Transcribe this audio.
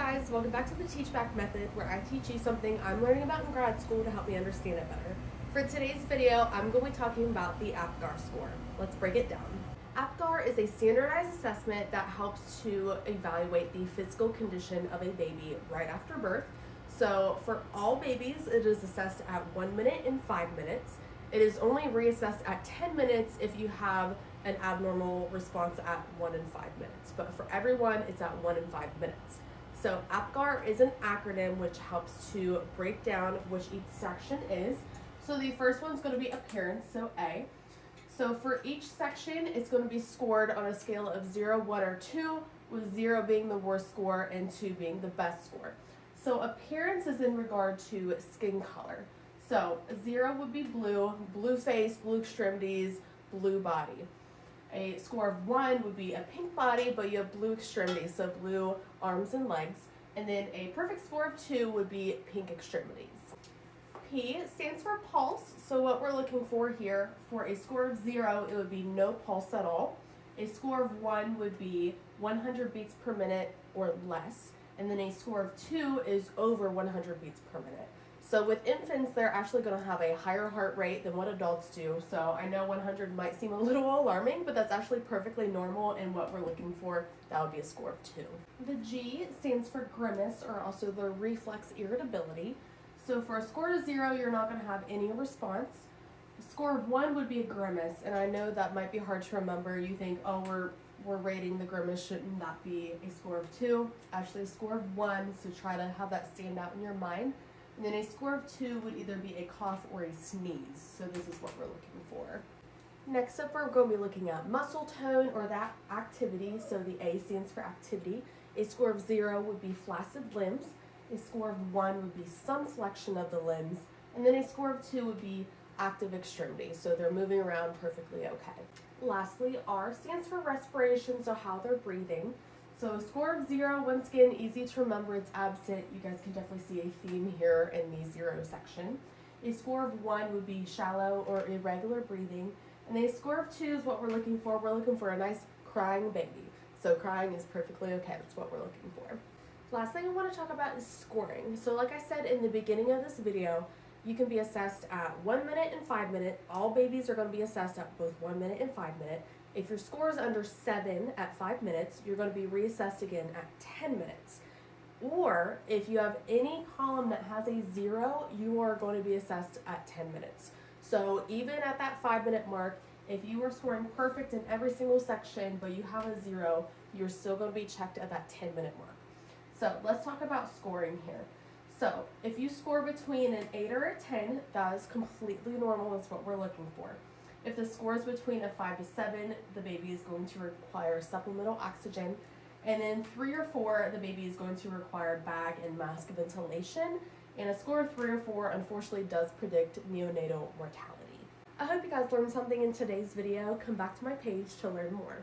guys, welcome back to the Teach Back method, where I teach you something I'm learning about in grad school to help me understand it better. For today's video, I'm going to be talking about the APGAR score. Let's break it down. APGAR is a standardized assessment that helps to evaluate the physical condition of a baby right after birth. So for all babies, it is assessed at 1 minute and 5 minutes. It is only reassessed at 10 minutes if you have an abnormal response at 1 and 5 minutes. But for everyone, it's at 1 and 5 minutes. So APGAR is an acronym which helps to break down which each section is. So the first one's going to be appearance, so A. So for each section, it's going to be scored on a scale of 0, 1, or 2, with 0 being the worst score and 2 being the best score. So appearance is in regard to skin color. So 0 would be blue, blue face, blue extremities, blue body. A score of 1 would be a pink body, but you have blue extremities, so blue arms and legs. And then a perfect score of 2 would be pink extremities. P stands for pulse. So what we're looking for here, for a score of 0, it would be no pulse at all. A score of 1 would be 100 beats per minute or less. And then a score of 2 is over 100 beats per minute. So with infants, they're actually going to have a higher heart rate than what adults do. So I know 100 might seem a little alarming, but that's actually perfectly normal, and what we're looking for, that would be a score of 2. The G stands for grimace, or also the reflex irritability. So for a score of 0, you're not going to have any response. A score of 1 would be a grimace, and I know that might be hard to remember. You think, oh, we're rating the grimace, shouldn't that be a score of 2? It's actually a score of 1, so try to have that stand out in your mind. And then a score of 2 would either be a cough or a sneeze. So this is what we're looking for. Next up, we're going to be looking at muscle tone, or that activity. So the A stands for activity. A score of 0 would be flaccid limbs. A score of 1 would be some flexion of the limbs. And then a score of 2 would be active extremities. So they're moving around perfectly okay. Lastly, R stands for respiration, so how they're breathing. So a score of 0, once again, easy to remember, it's absent. You guys can definitely see a theme here in the 0 section. A score of 1 would be shallow or irregular breathing. And a score of 2 is what we're looking for. We're looking for a nice crying baby. So crying is perfectly okay. That's what we're looking for. Last thing I want to talk about is scoring. So like I said in the beginning of this video, you can be assessed at 1 minute and 5 minutes. All babies are going to be assessed at both 1 minute and 5 minutes. If your score is under 7 at 5 minutes, you're going to be reassessed again at 10 minutes. Or if you have any column that has a 0, you are going to be assessed at 10 minutes. So even at that 5-minute mark, if you were scoring perfect in every single section, but you have a 0, you're still going to be checked at that 10-minute mark. So let's talk about scoring here. So if you score between an 8 or a 10, that is completely normal. That's what we're looking for. If the score is between a 5 to 7, the baby is going to require supplemental oxygen. And then 3 or 4, the baby is going to require bag and mask ventilation. And a score of 3 or 4, unfortunately, does predict neonatal mortality. I hope you guys learned something in today's video. Come back to my page to learn more.